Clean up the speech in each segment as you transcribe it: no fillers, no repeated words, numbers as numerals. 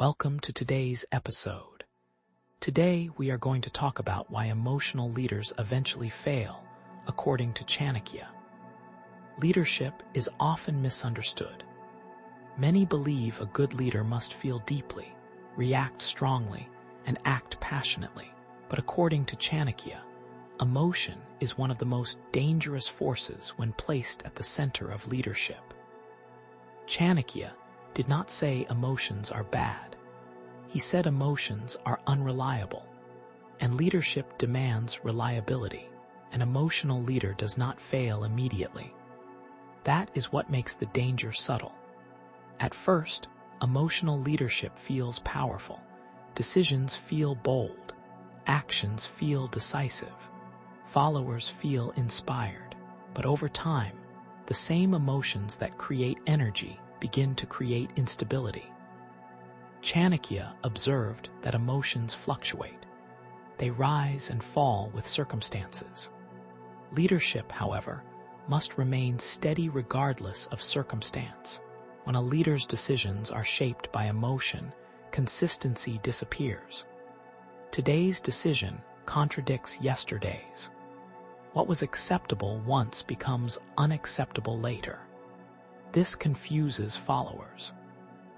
Welcome to today's episode. Today we are going to talk about why emotional leaders eventually fail, according to Chanakya. Leadership is often misunderstood. Many believe a good leader must feel deeply, react strongly, and act passionately. But according to Chanakya, emotion is one of the most dangerous forces when placed at the center of leadership. Chanakya did not say emotions are bad. He said emotions are unreliable, and leadership demands reliability. An emotional leader does not fail immediately. That is what makes the danger subtle. At first, emotional leadership feels powerful. Decisions feel bold. Actions feel decisive. Followers feel inspired. But over time, the same emotions that create energy begin to create instability. Chanakya observed that emotions fluctuate. They rise and fall with circumstances. Leadership, however, must remain steady regardless of circumstance. When a leader's decisions are shaped by emotion, consistency disappears. Today's decision contradicts yesterday's. What was acceptable once becomes unacceptable later. This confuses followers,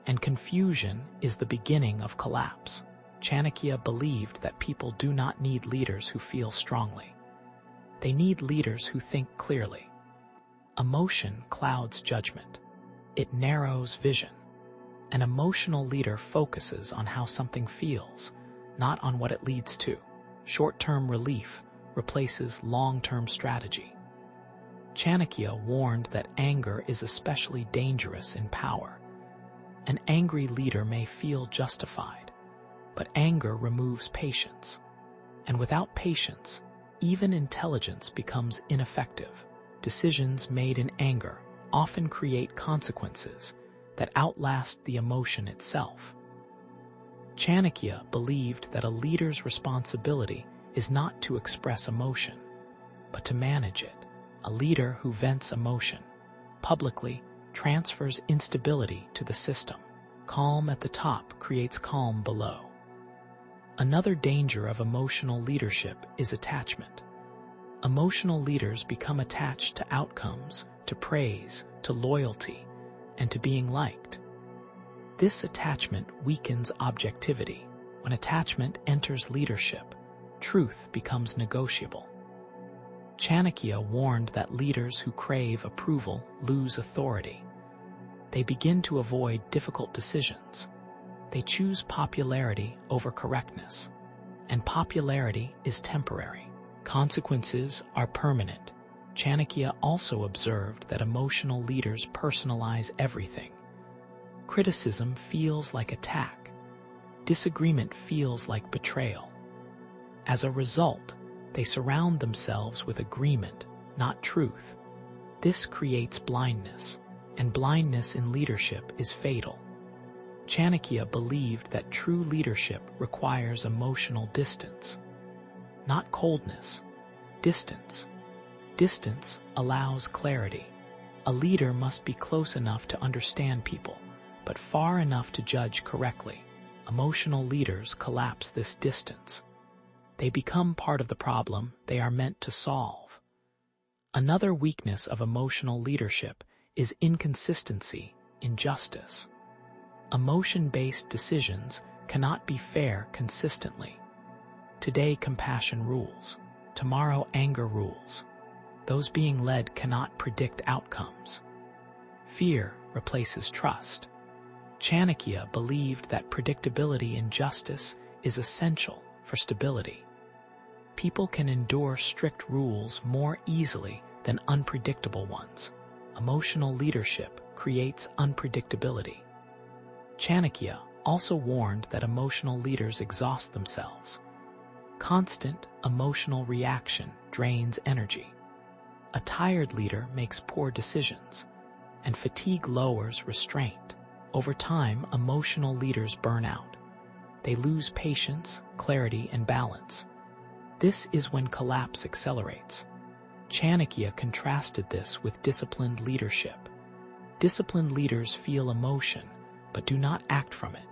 and confusion is the beginning of collapse. Chanakya believed that people do not need leaders who feel strongly. They need leaders who think clearly. Emotion clouds judgment. It narrows vision. An emotional leader focuses on how something feels, not on what it leads to. Short-term relief replaces long-term strategy. Chanakya warned that anger is especially dangerous in power. An angry leader may feel justified, but anger removes patience. And without patience, even intelligence becomes ineffective. Decisions made in anger often create consequences that outlast the emotion itself. Chanakya believed that a leader's responsibility is not to express emotion, but to manage it. A leader who vents emotion publicly transfers instability to the system. Calm at the top creates calm below. Another danger of emotional leadership is attachment. Emotional leaders become attached to outcomes, to praise, to loyalty, and to being liked. This attachment weakens objectivity. When attachment enters leadership, truth becomes negotiable. Chanakya warned that leaders who crave approval lose authority. They begin to avoid difficult decisions. They choose popularity over correctness. And popularity is temporary. Consequences are permanent. Chanakya also observed that emotional leaders personalize everything. Criticism feels like attack. Disagreement feels like betrayal. As a result, they surround themselves with agreement, not truth. This creates blindness, and blindness in leadership is fatal. Chanakya believed that true leadership requires emotional distance. Not coldness, distance. Distance allows clarity. A leader must be close enough to understand people, but far enough to judge correctly. Emotional leaders collapse this distance. They become part of the problem they are meant to solve. Another weakness of emotional leadership is inconsistency in justice. Emotion-based decisions cannot be fair consistently. Today compassion rules. Tomorrow anger rules. Those being led cannot predict outcomes. Fear replaces trust. Chanakya believed that predictability in justice is essential for stability. People can endure strict rules more easily than unpredictable ones. Emotional leadership creates unpredictability. Chanakya also warned that emotional leaders exhaust themselves. Constant emotional reaction drains energy. A tired leader makes poor decisions, and fatigue lowers restraint. Over time, emotional leaders burn out. They lose patience, clarity, and balance. This is when collapse accelerates. Chanakya contrasted this with disciplined leadership. Disciplined leaders feel emotion, but do not act from it.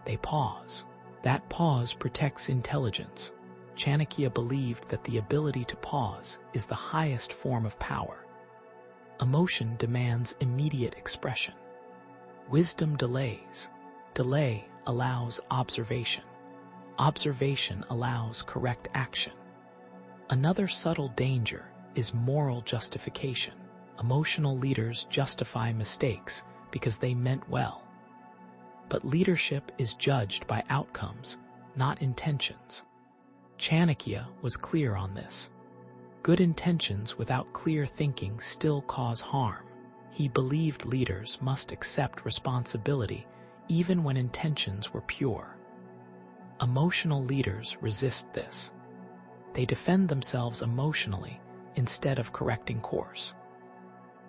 They pause. That pause protects intelligence. Chanakya believed that the ability to pause is the highest form of power. Emotion demands immediate expression. Wisdom delays. Delay allows observation. Observation allows correct action. Another subtle danger is moral justification. Emotional leaders justify mistakes because they meant well. But leadership is judged by outcomes, not intentions. Chanakya was clear on this. Good intentions without clear thinking still cause harm. He believed leaders must accept responsibility even when intentions were pure. Emotional leaders resist this. They defend themselves emotionally instead of correcting course.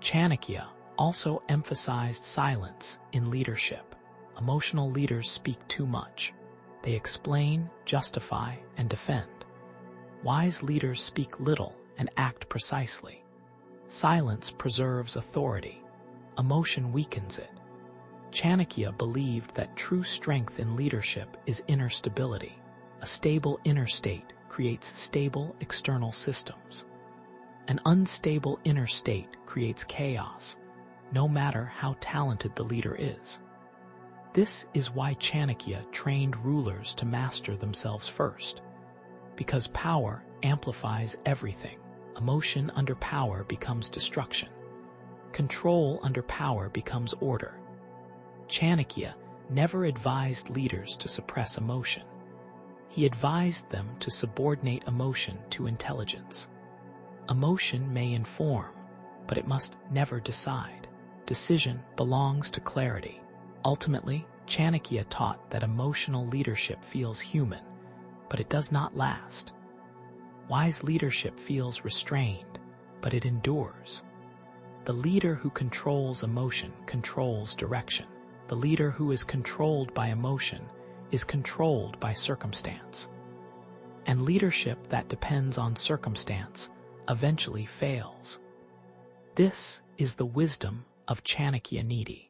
Chanakya also emphasized silence in leadership. Emotional leaders speak too much. They explain, justify, and defend. Wise leaders speak little and act precisely. Silence preserves authority. Emotion weakens it. Chanakya believed that true strength in leadership is inner stability. A stable inner state creates stable external systems. An unstable inner state creates chaos, no matter how talented the leader is. This is why Chanakya trained rulers to master themselves first. Because power amplifies everything. Emotion under power becomes destruction. Control under power becomes order. Chanakya never advised leaders to suppress emotion. He advised them to subordinate emotion to intelligence. Emotion may inform, but it must never decide. Decision belongs to clarity. Ultimately, Chanakya taught that emotional leadership feels human, but it does not last. Wise leadership feels restrained, but it endures. The leader who controls emotion controls direction. The leader who is controlled by emotion is controlled by circumstance. And leadership that depends on circumstance eventually fails. This is the wisdom of Chanakya Neeti.